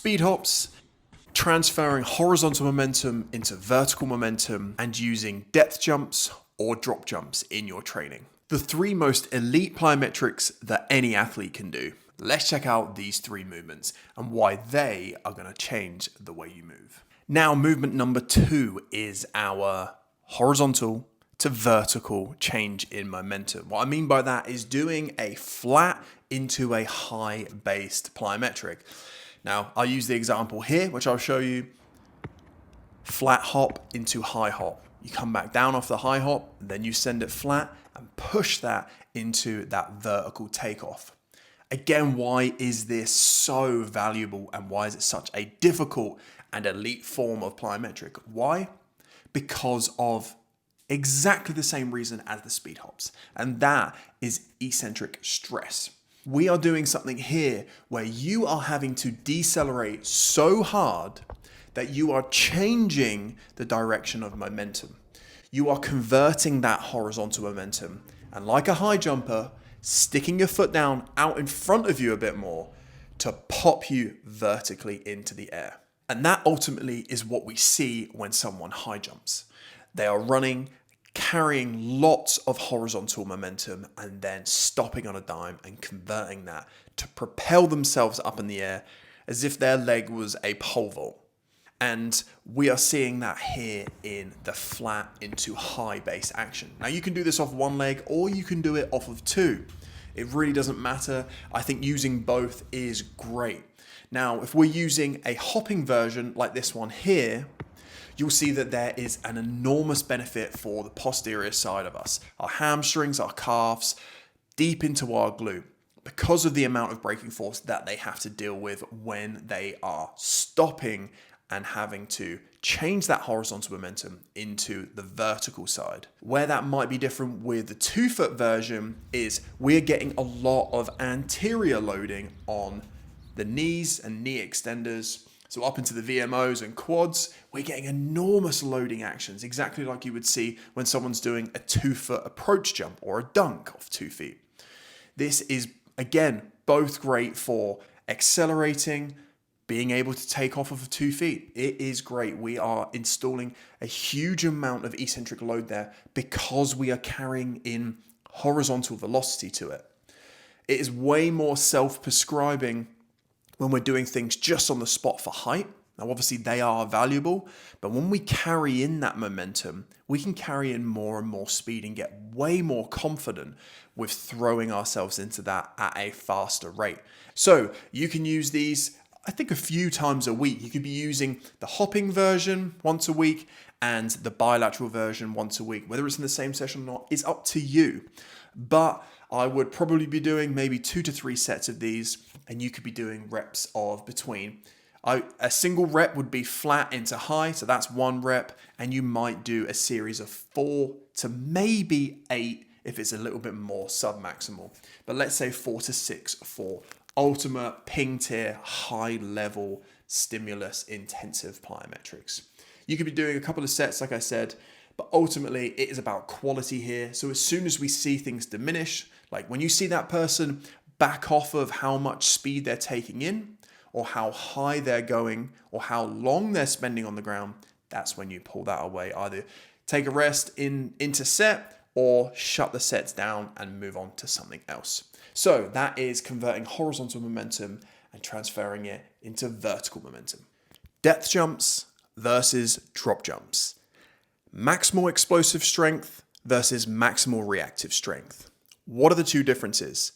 speed hops, transferring horizontal momentum into vertical momentum, and using depth jumps or drop jumps in your training. The three most elite plyometrics that any athlete can do. Let's check out these three movements and why they are going to change the way you move. Now, movement number 2 is our horizontal to vertical change in momentum. What I mean by that is doing a flat into a high-based plyometric. Now, I'll use the example here, which I'll show you. Flat hop into high hop. You come back down off the high hop, then you send it flat and push that into that vertical takeoff. Again, why is this so valuable and why is it such a difficult and elite form of plyometric? Why? Because of exactly the same reason as the speed hops, and that is eccentric stress. We are doing something here where you are having to decelerate so hard that you are changing the direction of momentum. You are converting that horizontal momentum, and like a high jumper, sticking your foot down out in front of you a bit more to pop you vertically into the air. And that ultimately is what we see when someone high jumps. They are running, carrying lots of horizontal momentum and then stopping on a dime and converting that to propel themselves up in the air as if their leg was a pole vault. And we are seeing that here in the flat into high base action. Now you can do this off one leg or you can do it off of two. It really doesn't matter. I think using both is great. Now, if we're using a hopping version like this one here, you'll see that there is an enormous benefit for the posterior side of us, our hamstrings, our calves, deep into our glute, because of the amount of braking force that they have to deal with when they are stopping and having to change that horizontal momentum into the vertical side. Where that might be different with the 2-foot version is we're getting a lot of anterior loading on the knees and knee extenders. So up into the VMOs and quads, we're getting enormous loading actions, exactly like you would see when someone's doing a 2-foot approach jump or a dunk off 2 feet. This is, again, both great for accelerating, being able to take off of 2 feet. It is great. We are installing a huge amount of eccentric load there because we are carrying in horizontal velocity to it. It is way more self-prescribing when we're doing things just on the spot for height. Now, obviously they are valuable, but when we carry in that momentum, we can carry in more and more speed and get way more confident with throwing ourselves into that at a faster rate. So you can use these, I think, a few times a week. You could be using the hopping version once a week and the bilateral version once a week. Whether it's in the same session or not is up to you. But I would probably be doing maybe 2 to 3 sets of these, and you could be doing reps of between. A single rep would be flat into high, so that's 1 rep, and you might do a series of 4 to maybe 8 if it's a little bit more submaximal. But let's say 4 to 6 for ultimate ping tier, high level stimulus intensive plyometrics. You could be doing a couple of sets, like I said, but ultimately it is about quality here. So as soon as we see things diminish, like when you see that person back off of how much speed they're taking in, or how high they're going, or how long they're spending on the ground, that's when you pull that away. Either take a rest into set or shut the sets down and move on to something else. So that is converting horizontal momentum and transferring it into vertical momentum. Depth jumps versus drop jumps. Maximal explosive strength versus maximal reactive strength. What are the two differences?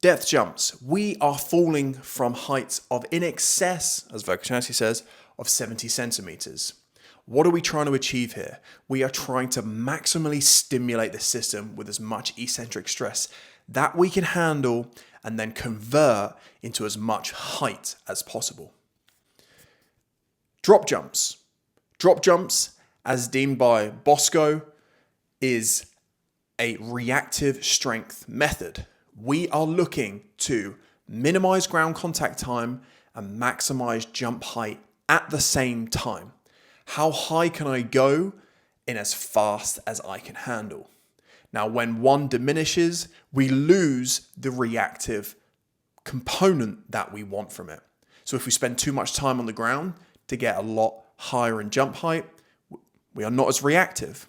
Depth jumps, we are falling from heights of in excess, as Verkhoshansky says, of 70 centimeters. What are we trying to achieve here? We are trying to maximally stimulate the system with as much eccentric stress that we can handle and then convert into as much height as possible. Drop jumps. Drop jumps, as deemed by Bosco, is a reactive strength method. We are looking to minimize ground contact time and maximize jump height at the same time. How high can I go in as fast as I can handle? Now, when one diminishes, we lose the reactive component that we want from it. So if we spend too much time on the ground to get a lot higher in jump height, we are not as reactive.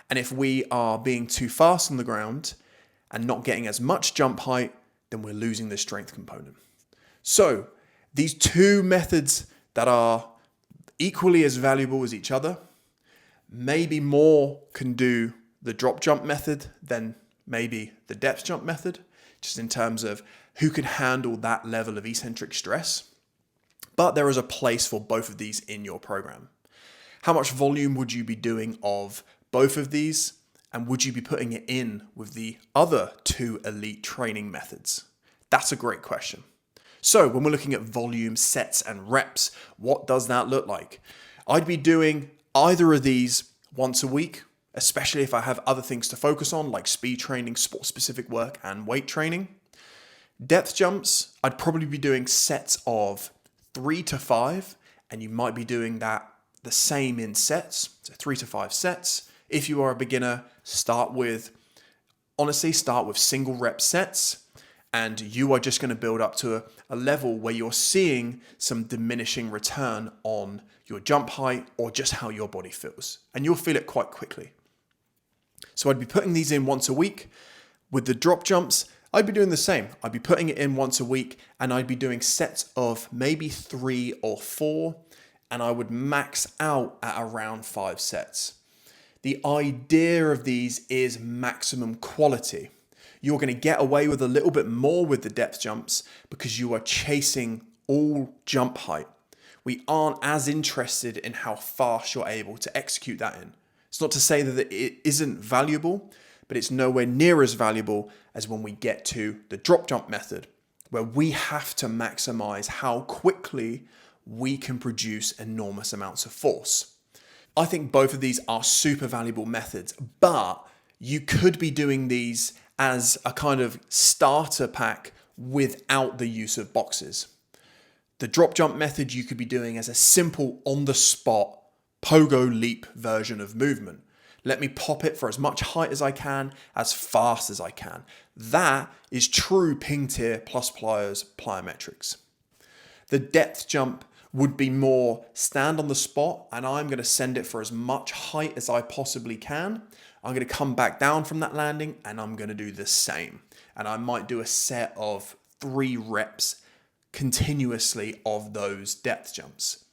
And if we are being too fast on the ground and not getting as much jump height, then we're losing the strength component. So these two methods that are equally as valuable as each other, maybe more can do the drop jump method than maybe the depth jump method, just in terms of who can handle that level of eccentric stress. But there is a place for both of these in your program. How much volume would you be doing of both of these? And would you be putting it in with the other two elite training methods? That's a great question. So when we're looking at volume, sets, and reps, what does that look like? I'd be doing either of these once a week, especially if I have other things to focus on, like speed training, sport-specific work, and weight training. Depth jumps, I'd probably be doing sets of 3 to 5, and you might be doing that the same in sets, so 3 to 5 sets. If you are a beginner, start with single rep sets, and you are just going to build up to a level where you're seeing some diminishing return on your jump height or just how your body feels. And you'll feel it quite quickly. So I'd be putting these in once a week. With the drop jumps, I'd be doing the same. I'd be putting it in once a week, and I'd be doing sets of maybe 3 or 4, and I would max out at around 5 sets. The idea of these is maximum quality. You're going to get away with a little bit more with the depth jumps because you are chasing all jump height. We aren't as interested in how fast you're able to execute that in. It's not to say that it isn't valuable, but it's nowhere near as valuable as when we get to the drop jump method, where we have to maximize how quickly we can produce enormous amounts of force. I think both of these are super valuable methods, but you could be doing these as a kind of starter pack without the use of boxes. The drop jump method you could be doing as a simple on-the-spot pogo leap version of movement. Let me pop it for as much height as I can, as fast as I can. That is true ping tier plus plyos plyometrics. The depth jump would be more stand on the spot, and I'm going to send it for as much height as I possibly can. I'm going to come back down from that landing, and I'm going to do the same. And I might do a set of 3 reps continuously of those depth jumps.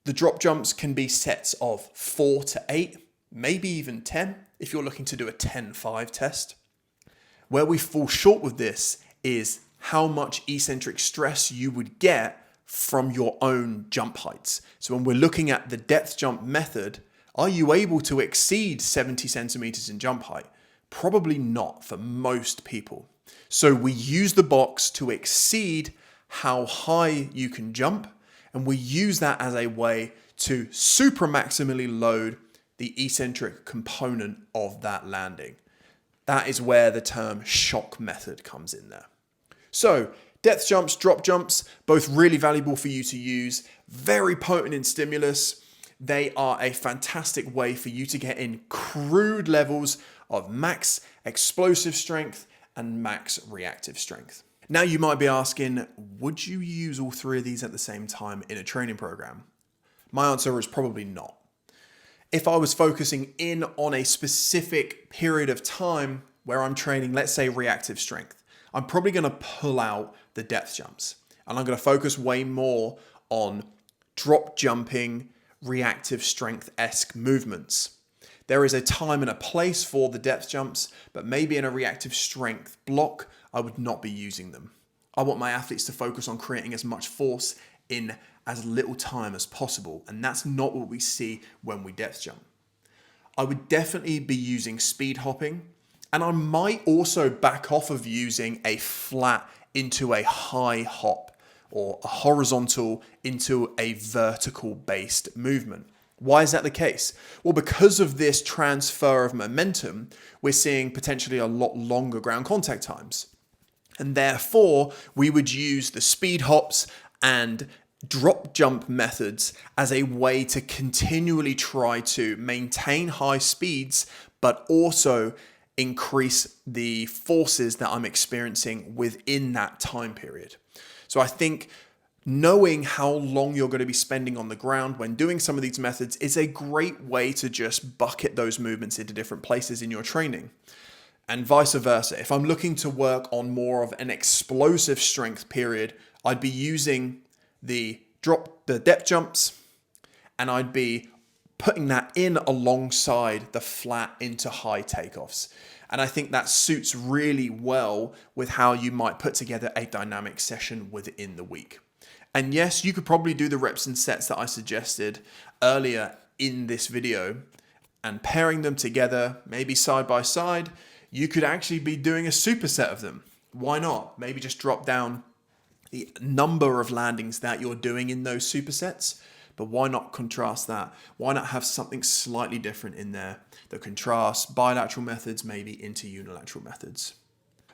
The drop jumps can be sets of 4 to 8, maybe even 10, if you're looking to do a 10-5 test. Where we fall short with this is how much eccentric stress you would get from your own jump heights. So when we're looking at the depth jump method, are you able to exceed 70 centimeters in jump height? Probably not for most people. So we use the box to exceed how high you can jump, and we use that as a way to super maximally load the eccentric component of that landing. That is where the term shock method comes in there. So depth jumps, drop jumps, both really valuable for you to use, very potent in stimulus. They are a fantastic way for you to get in crude levels of max explosive strength and max reactive strength. Now you might be asking, would you use all 3 of these at the same time in a training program? My answer is probably not. If I was focusing in on a specific period of time where I'm training, let's say reactive strength, I'm probably going to pull out the depth jumps, and I'm going to focus way more on drop jumping, reactive strength-esque movements. There is a time and a place for the depth jumps, but maybe in a reactive strength block, I would not be using them. I want my athletes to focus on creating as much force in as little time as possible, and that's not what we see when we depth jump. I would definitely be using speed hopping, and I might also back off of using a flat into a high hop or a horizontal into a vertical based movement. Why is that the case? Well, because of this transfer of momentum, we're seeing potentially a lot longer ground contact times. And therefore, we would use the speed hops and drop jump methods as a way to continually try to maintain high speeds, but also increase the forces that I'm experiencing within that time period. So I think knowing how long you're going to be spending on the ground when doing some of these methods is a great way to just bucket those movements into different places in your training. And vice versa. If I'm looking to work on more of an explosive strength period, I'd be using the depth jumps, and I'd be putting that in alongside the flat into high takeoffs. And I think that suits really well with how you might put together a dynamic session within the week. And yes, you could probably do the reps and sets that I suggested earlier in this video, and pairing them together, maybe side by side, you could actually be doing a superset of them. Why not? Maybe just drop down the number of landings that you're doing in those supersets, but why not contrast that? Why not have something slightly different in there that contrasts bilateral methods maybe into unilateral methods?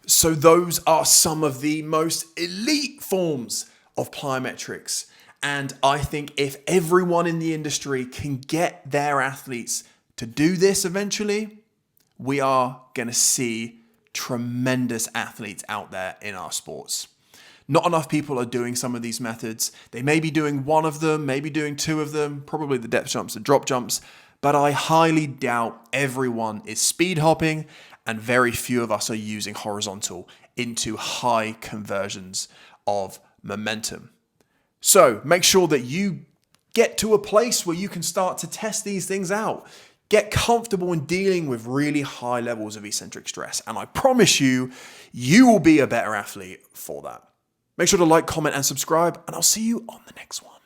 So those are some of the most elite forms of plyometrics. And I think if everyone in the industry can get their athletes to do this eventually, we are going to see tremendous athletes out there in our sports. Not enough people are doing some of these methods. They may be doing one of them, maybe doing two of them, probably the depth jumps and drop jumps, but I highly doubt everyone is speed hopping, and very few of us are using horizontal into high conversions of momentum. So make sure that you get to a place where you can start to test these things out. Get comfortable in dealing with really high levels of eccentric stress. And I promise you, you will be a better athlete for that. Make sure to like, comment, and subscribe, and I'll see you on the next one.